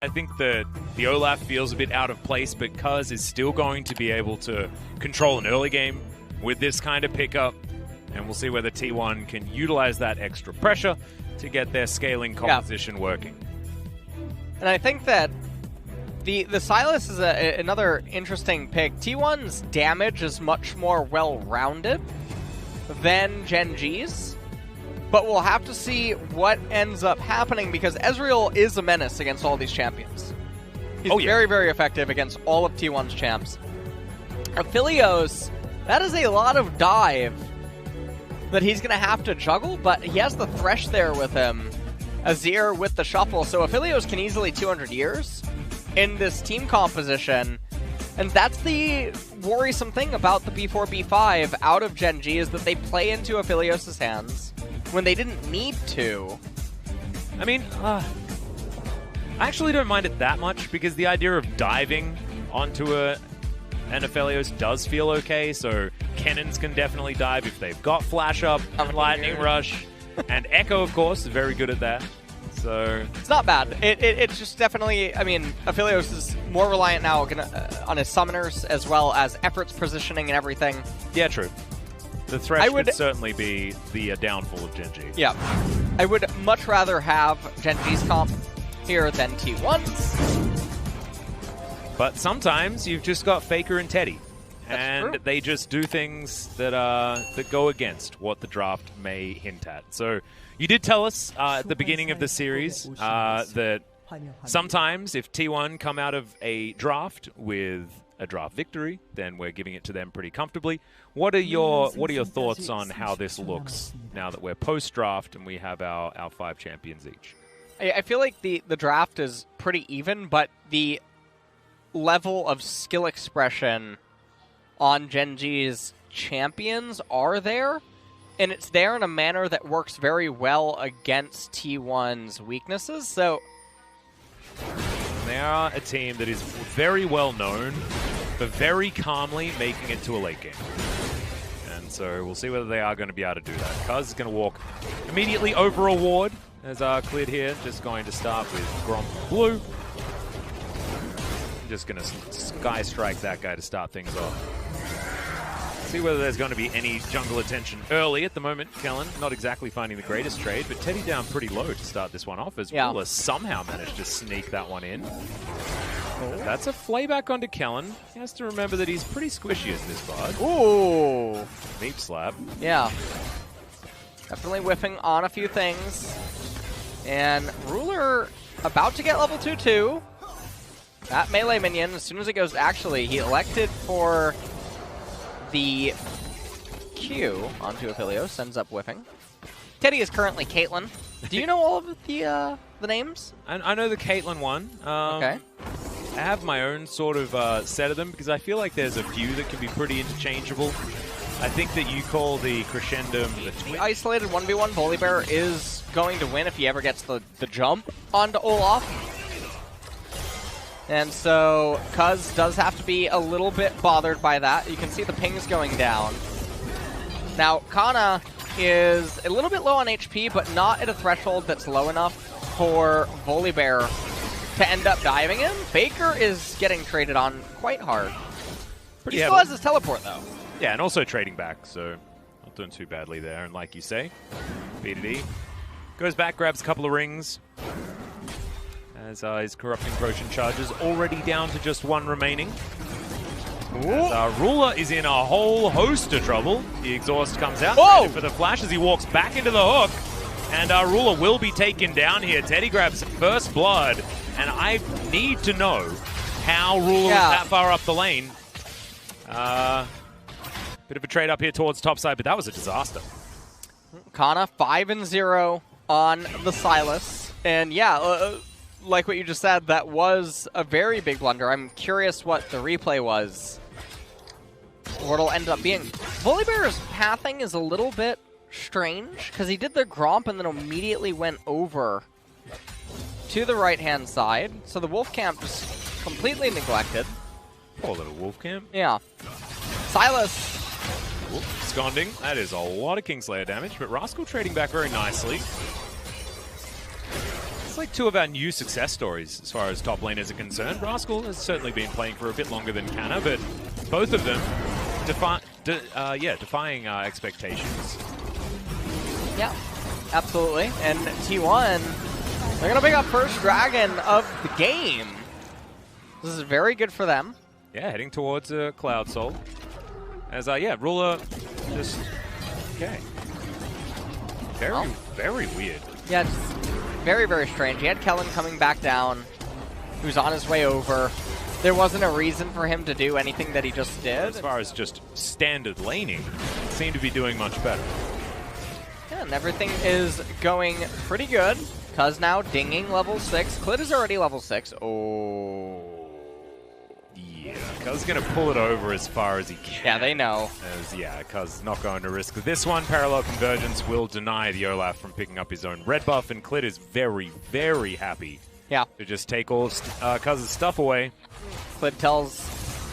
I think the Olaf feels a bit out of place, but Cuz is still going to be able to control an early game with this kind of pickup, and we'll see whether T1 can utilize that extra pressure to get their scaling composition working. And I think that the Sylas is another interesting pick. T1's damage is much more well-rounded than Gen G's, but we'll have to see what ends up happening because Ezreal is a menace against all these champions. He's very, very effective against all of T1's champs. Aphelios, that is a lot of dive that he's going to have to juggle, but he has the Thresh there with him. Azir with the Shuffle, so Aphelios can easily 200 years in this team composition. And that's the worrisome thing about the B4, B5 out of Gen G is that they play into Aphelios' hands when they didn't need to. I mean, I actually don't mind it that much because the idea of diving onto an Aphelios does feel okay, so Cannons can definitely dive if they've got Flash Up, Lightning Rush, and Echo, of course, is very good at that. So it's not bad. It's just definitely, I mean, Aphelios is more reliant now on his summoners as well as efforts positioning and everything. Yeah, true. The Thresh would certainly be the downfall of Gen G. Yeah. I would much rather have Gen G's comp here than T1's. But sometimes you've just got Faker and Teddy. And true. They just do things that go against what the draft may hint at. So you did tell us at the beginning of the series that sometimes if T1 come out of a draft with a draft victory, then we're giving it to them pretty comfortably. What are your thoughts on how this looks now that we're post-draft and we have our 5 champions each? I feel like the draft is pretty even, but the level of skill expression on Gen G's champions are there, and it's there in a manner that works very well against T1's weaknesses. So they are a team that is very well known for very calmly making it to a late game. And so we'll see whether they are going to be able to do that. Cuz is going to walk immediately over a ward as cleared here. Just going to start with Gromp Blue. Just going to Sky Strike that guy to start things off. See whether there's going to be any jungle attention early. At the moment, Kellen not exactly finding the greatest trade, but Teddy down pretty low to start this one off as Ruler somehow managed to sneak that one in. That's a flayback onto Kellen. He has to remember that he's pretty squishy as this bard. Ooh! Meat slap. Yeah. Definitely whiffing on a few things. And Ruler about to get level 2 too. That melee minion, as soon as it goes, actually, he elected for the Q onto Aphelios, ends up whiffing. Teddy is currently Caitlyn. Do you know all of the names? I know the Caitlyn one. Okay. I have my own sort of set of them because I feel like there's a few that can be pretty interchangeable. I think that you call the Crescendum the isolated 1v1 Volibear is going to win if he ever gets the jump onto Olaf. And so Cuz does have to be a little bit bothered by that. You can see the pings going down. Now, Kana is a little bit low on HP, but not at a threshold that's low enough for Volibear to end up diving him. Faker is getting traded on quite hard. He still has his teleport, though. Yeah, and also trading back, so not doing too badly there. And like you say, BDD goes back, grabs a couple of rings. As his Corrupting Potion charges already down to just 1 remaining. As Ruler is in a whole host of trouble. The exhaust comes out for the flash as he walks back into the hook. And Ruler will be taken down here. Teddy grabs first blood. And I need to know how Ruler is that far up the lane. Bit of a trade up here towards topside, but that was a disaster. Kana 5-0 on the Sylas. And yeah, like what you just said, that was a very big blunder. I'm curious what the replay was. What it'll end up being. Volibear's pathing is a little bit strange, because he did the Gromp and then immediately went over to the right-hand side. So the Wolf Camp just completely neglected. Poor little Wolf Camp. Yeah. Sylas. Sconding. That is a lot of Kingslayer damage, but Rascal trading back very nicely. It's like two of our new success stories as far as top laners are concerned. Rascal has certainly been playing for a bit longer than Canna, but both of them defying expectations. Yeah, absolutely. And T1, they're going to pick up first dragon of the game. This is very good for them. Yeah, heading towards Cloud Soul. As, Ruler just... Okay. Very weird. Yeah, it's very, very strange. He had Kellen coming back down. He was on his way over. There wasn't a reason for him to do anything that he just did. As far as just standard laning, seemed to be doing much better. Yeah, and everything is going pretty good. Cuz now dinging level 6. Clit is already level 6. Oh. Yeah, Cuz gonna pull it over as far as he can. Yeah, they know. Cuz not going to risk this one. Parallel Convergence will deny the Olaf from picking up his own red buff, and Clit is very, very happy to just take all Cuz's stuff away. Clit tells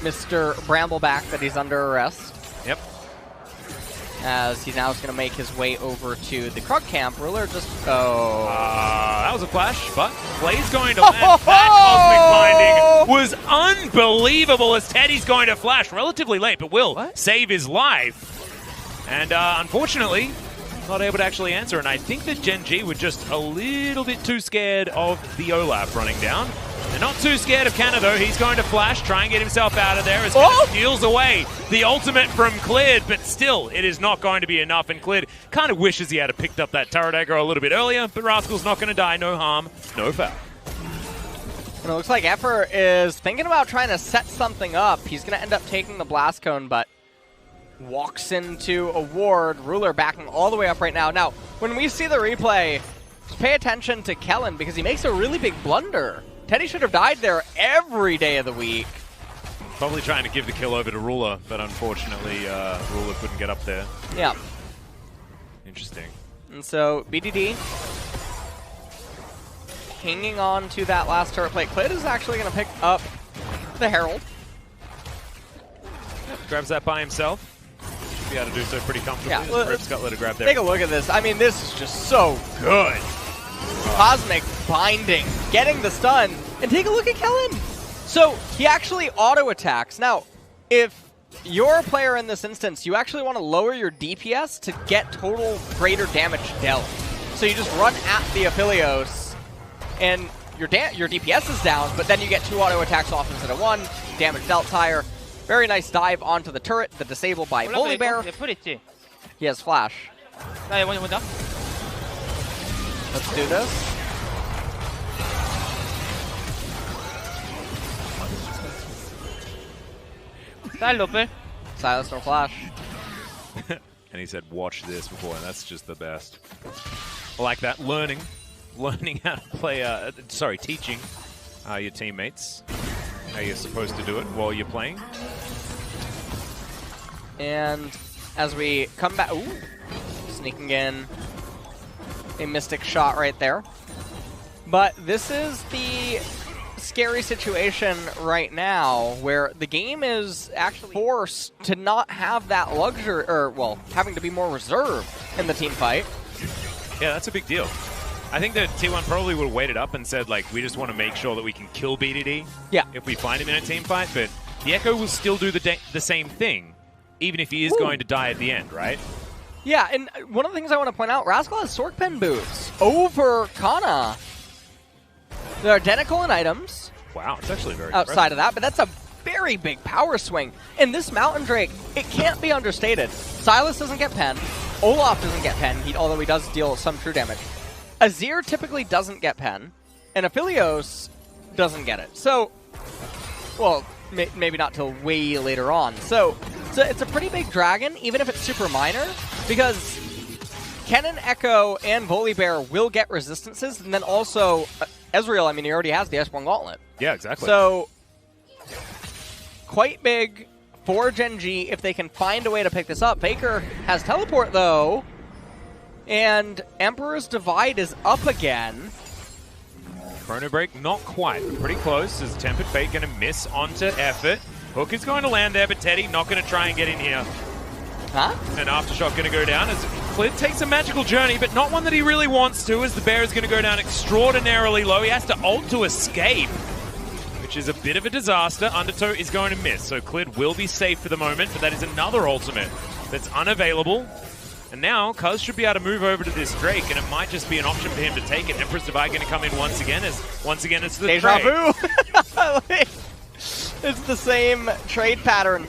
Mr. Brambleback that he's under arrest. Yep. As he now is going to make his way over to the Krug camp. Ruler just... Oh. That was a flash, but Clay's going to land. That Cosmic Binding was unbelievable as Teddy's going to flash relatively late, but will save his life. And unfortunately, not able to actually answer. And I think that Gen G were just a little bit too scared of the Olaf running down. They're not too scared of Canna, though. He's going to flash, try and get himself out of there as Canna steals away the ultimate from Clid, but still, it is not going to be enough. And Clid kind of wishes he had picked up that turret aggro a little bit earlier, but Rascal's not going to die. No harm, no foul. And it looks like Effer is thinking about trying to set something up. He's going to end up taking the Blast Cone, but walks into a ward. Ruler backing all the way up right now. Now, when we see the replay, just pay attention to Kellen because he makes a really big blunder. Teddy should have died there every day of the week. Probably trying to give the kill over to Ruler, but unfortunately, Ruler couldn't get up there. Yeah. Interesting. And so, BDD hanging on to that last turret plate. Clid is actually going to pick up the Herald. Yep, grabs that by himself. Should be able to do so pretty comfortably. Yeah, Rip's got to grab there. Take a look at this. I mean, this is just so good. Cosmic Binding, getting the stun, and take a look at Kellen. So he actually auto-attacks. Now, if you're a player in this instance, you actually want to lower your DPS to get total greater damage dealt. So you just run at the Aphelios, and your DPS is down, but then you get 2 auto-attacks off instead of 1, damage dealt higher. Very nice dive onto the turret, the disable by Volibear. He has flash. Let's do this. Silence, no flash. And he said, watch this before, and that's just the best. I like that. Learning how to play, teaching your teammates how you're supposed to do it while you're playing. And as we come back, sneaking in a Mystic shot right there. But this is the scary situation right now where the game is actually forced to not have that luxury, or, well, having to be more reserved in the team fight. Yeah, that's a big deal. I think that T1 probably would have waited up and said, like, we just want to make sure that we can kill BDD if we find him in a team fight, but the Echo will still do the same thing, even if he is going to die at the end, right? Yeah, and one of the things I want to point out, Rascal has Sork Pen boots over Kana. They're identical in items. Wow, it's actually very outside of that, but that's a very big power swing. And this Mountain Drake, it can't be understated. Silas doesn't get pen. Olaf doesn't get pen, although he does deal some true damage. Azir typically doesn't get pen, and Aphelios doesn't get it. So, well, maybe not till way later on. So it's a pretty big dragon, even if it's super minor, because Kennen, Echo, and Volibear will get resistances, and then also Ezreal, I mean, he already has the S1 Gauntlet. Yeah, exactly. So, quite big for Gen G if they can find a way to pick this up. Faker has Teleport, though, and Emperor's Divide is up again. Chrono Break, not quite, but pretty close. Is Tempered Fate going to miss onto Effort? Hook is going to land there, but Teddy not going to try and get in here. Huh? And Aftershock going to go down as Clid takes a magical journey, but not one that he really wants to, as the bear is going to go down extraordinarily low. He has to ult to escape, which is a bit of a disaster. Undertow is going to miss, so Clid will be safe for the moment, but that is another ultimate that's unavailable. And now, Cuz should be able to move over to this Drake, and it might just be an option for him to take it. Empress Divide going to come in once again it's the Deja trade. vu! It's the same trade pattern.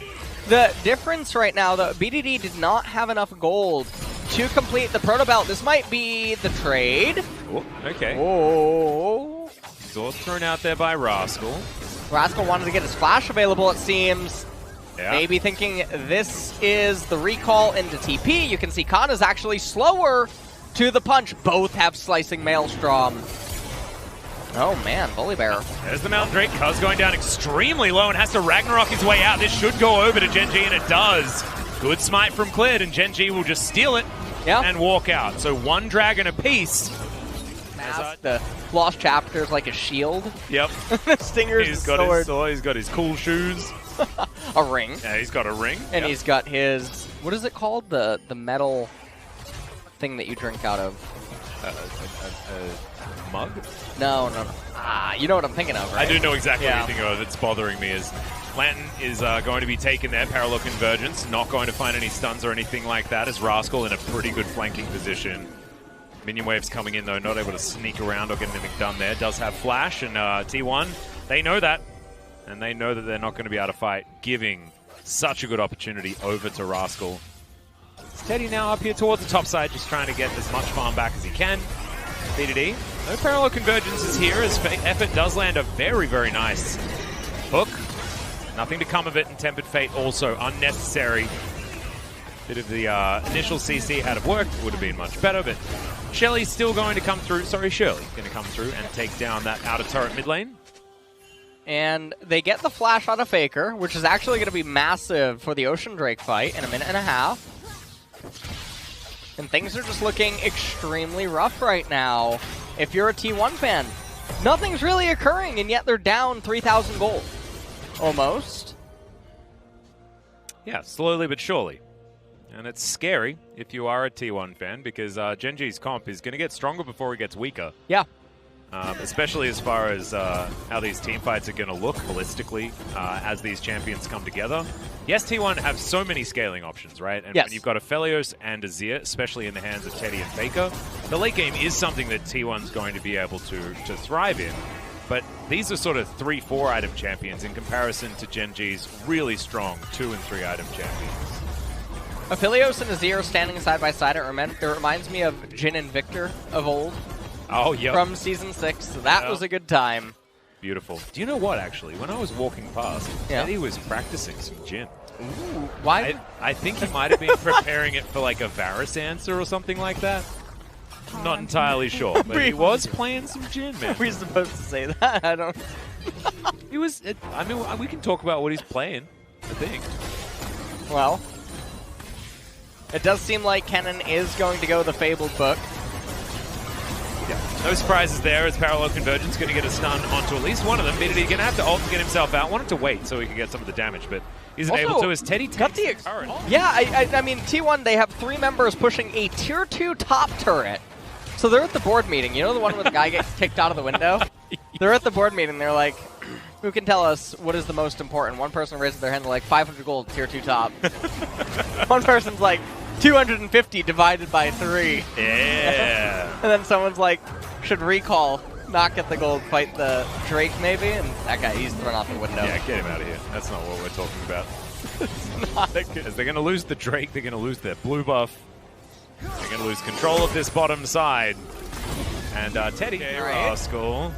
The difference right now, though, BDD did not have enough gold to complete the Proto Belt. This might be the trade. Oh, okay. Oh. Exhaust thrown out there by Rascal. Rascal wanted to get his flash available, it seems. Yeah. Maybe thinking this is the recall into TP. You can see Khan is actually slower to the punch. Both have Slicing Maelstrom. Oh man, Bully Bear. There's the Mountain Drake. Cuz going down extremely low and has to Ragnarok his way out. This should go over to Gen G, and it does. Good smite from Clid, and Gen G will just steal it and walk out. So one dragon apiece. The Lost Chapter's like a shield. Yep. Stinger's He's got his sword. He's got his cool shoes. A ring. Yeah, he's got a ring. And he's got his, what is it called? The metal thing that you drink out of. A mug? No. Ah, you know what I'm thinking of, right? I do know exactly what you're thinking of. It's bothering me. Is Lantern is going to be taken there. Parallel Convergence. Not going to find any stuns or anything like that. As Rascal in a pretty good flanking position. Minion waves coming in, though. Not able to sneak around or get anything done there. Does have flash, and T1, they know that. And they know that they're not going to be able to fight, giving such a good opportunity over to Rascal. Teddy now up here towards the top side, just trying to get as much farm back as he can. BDD. No parallel convergences here, as Effort does land a very, very nice hook. Nothing to come of it, and Tempered Fate also unnecessary. Bit of the initial CC had it worked, would have been much better, but Shelly's still going to come through. Sorry, Shirley going to come through and take down that outer turret mid lane. And they get the flash on a Faker, which is actually going to be massive for the Ocean Drake fight in a minute and a half. And things are just looking extremely rough right now. If you're a T1 fan, nothing's really occurring, and yet they're down 3,000 gold. Almost. Yeah, slowly but surely. And it's scary if you are a T1 fan, because Gen G's comp is going to get stronger before it gets weaker. Yeah. Especially as far as how these team fights are going to look holistically as these champions come together. Yes, T1 have so many scaling options, right? And when you've got a Felios and a Zia, especially in the hands of Teddy and Faker, the late game is something that T1's going to be able to thrive in. But these are sort of 3-4 item champions in comparison to Gen G's really strong 2 and 3 item champions. Aphelios and Azir standing side by side, it reminds me of Jin and Victor of old. Oh, yeah. From Season 6. So that was a good time. Beautiful. Do you know what, actually? When I was walking past, Eddie was practicing some Jin. Ooh, why? I think he might have been preparing it for like a Varus answer or something like that. Not entirely sure, but he was playing some Jin, man. Are we supposed to say that? I don't... He was... I mean, we can talk about what he's playing, I think. Well, it does seem like Kennen is going to go the Fabled book. Yeah. No surprises there, as Parallel Convergence going to get a stun onto at least one of them. BDD going to have to ult to get himself out. Wanted to wait so he could get some of the damage, but isn't able to, as Teddy takes the turret. Yeah, I mean, T1, they have 3 members pushing a Tier 2 top turret. So they're at the board meeting. You know the one where the guy gets kicked out of the window? They're at the board meeting. They're like, who can tell us what is the most important? One person raises their hand, they're like, 500 gold, Tier 2 top. One person's like, 250 divided by 3. Yeah. And then someone's like, should recall, not get the gold, fight the Drake maybe? And that guy, he's thrown out the window. Yeah, get him out of here. That's not what we're talking about. It's not a good... As they're going to lose the Drake, they're going to lose their blue buff. They're going to lose control of this bottom side. And Teddy, Rascal.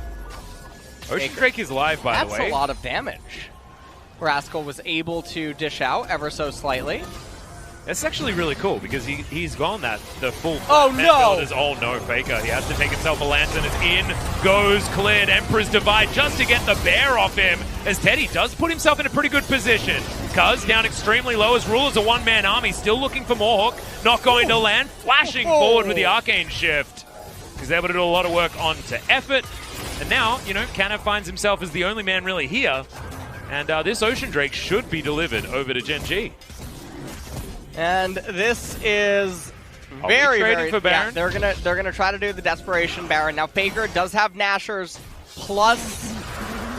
Ocean Drake is live, by the way. That's a lot of damage. Rascal was able to dish out ever so slightly. That's actually really cool, because he's gone the full... Oh, no! Oh, no, Faker. He has to take himself a lantern. As in goes Clid. Emperor's Divide just to get the bear off him, as Teddy does put himself in a pretty good position. Cuz down extremely low, as Ruler's a one-man army, still looking for more hook. Not going to land. Flashing forward with the Arcane Shift. He's able to do a lot of work onto Effort. And now, you know, Canna finds himself as the only man really here. And this Ocean Drake should be delivered over to Gen G. And this is Very, trading for Baron? Yeah, they're gonna try to do the desperation Baron. Now Faker does have Nashers plus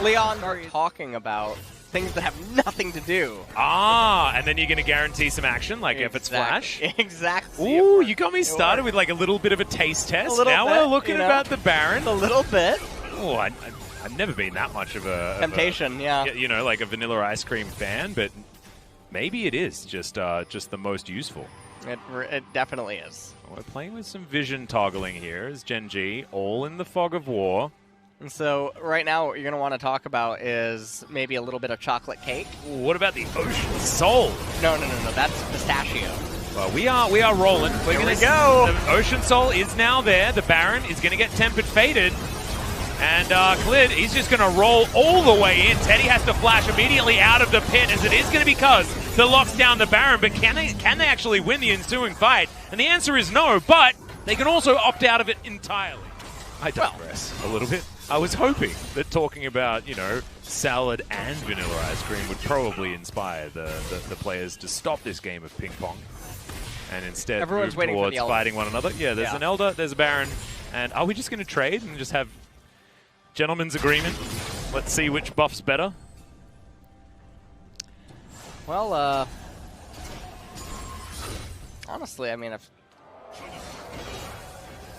Leon are talking about things that have nothing to do. And then you're gonna guarantee some action, like if it's flash. Exactly. Ooh, you got me started with like a little bit of a taste test. Now we're looking about the Baron. A little bit. Oh, I've never been that much of a temptation. Yeah. You know, like a vanilla ice cream fan, but maybe it is just the most useful. It definitely is. We're playing with some vision toggling here as Gen G, all in the fog of war. And so right now what you're going to want to talk about is maybe a little bit of chocolate cake. Ooh, what about the Ocean Soul? No, that's pistachio. Well, we are rolling. Here we go. The Ocean Soul is now there. The Baron is going to get Tempered Fated. And Clid, he's just going to roll all the way in. Teddy has to flash immediately out of the pit, as it is going to be Cuz that locks down the Baron. But can they actually win the ensuing fight? And the answer is no, but they can also opt out of it entirely. I digress a little bit. I was hoping that talking about, you know, salad and vanilla ice cream would probably inspire the players to stop this game of ping pong and instead Everyone's move waiting towards for the fighting one another. Yeah, there's an Elder, there's a Baron. And are we just going to trade and just have gentleman's agreement? Let's see which buff's better. Well, honestly, I mean, I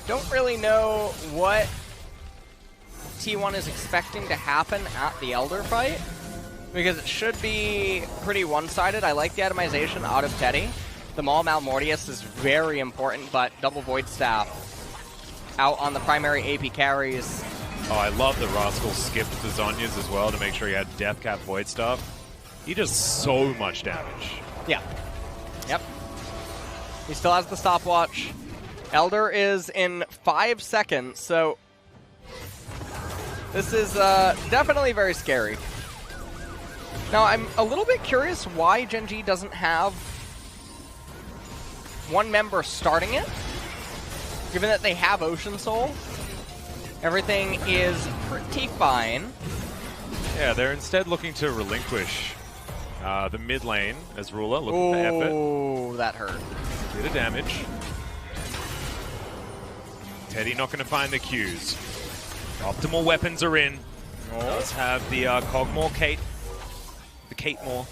don't really know what T1 is expecting to happen at the Elder fight, because it should be pretty one-sided. I like the itemization out of Teddy. The Maul Malmortius is very important, but double Void Staff out on the primary AP carries. Oh, I love that Rascal skipped the Zhonya's as well to make sure he had Death Cap Void Staff. He does so much damage. Yeah. Yep. He still has the stopwatch. Elder is in 5 seconds, so this is definitely very scary. Now, I'm a little bit curious why Gen G doesn't have one member starting it, given that they have Ocean Soul. Everything is pretty fine. Yeah, they're instead looking to relinquish the mid lane as ruler, looking for effort. Oh, that hurt. Bit of damage. Teddy not going to find the Qs. Optimal weapons are in. Does have the Cogmore Kate. The Kate More,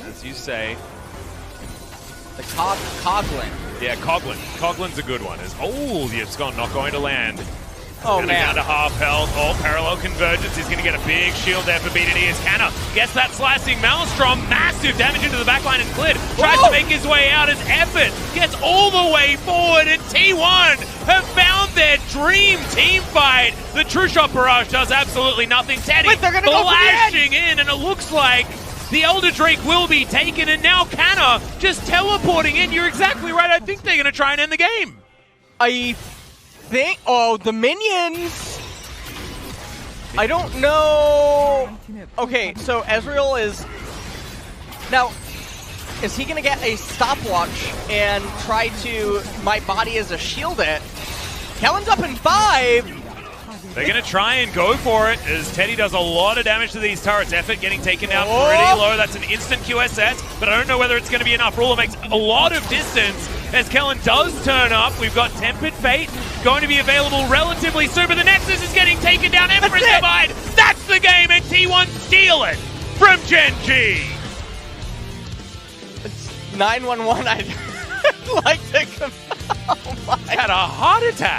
as you say. The Coglin. Yeah, Coglin. Coglin's a good one. It's gone, not going to land. Oh, man. Down to half health. Oh, parallel convergence. He's going to get a big shield there for BDD as Canna gets that slicing Maelstrom. Massive damage into the backline, and Clid tries to make his way out as Effort gets all the way forward, and T1 have found their dream team fight. The True Shot Barrage does absolutely nothing. Teddy flashing in, and it looks like the Elder Drake will be taken, and now Canna just teleporting in. You're exactly right. I think they're going to try and end the game. The minions. I don't know. Okay, so Ezreal is now. Is he gonna get a stopwatch and try to my body as a shield it? Kellen's up in 5. They're going to try and go for it as Teddy does a lot of damage to these turrets. Effort getting taken down pretty low. That's an instant QSS, but I don't know whether it's going to be enough. Ruler makes a lot of distance as Kellen does turn up. We've got Tempered Fate going to be available relatively soon, but the Nexus is getting taken down. Empress Divide, that's the game, and T1 steal it from Gen G. It's 911. I'd like to... Oh my. Had a heart attack.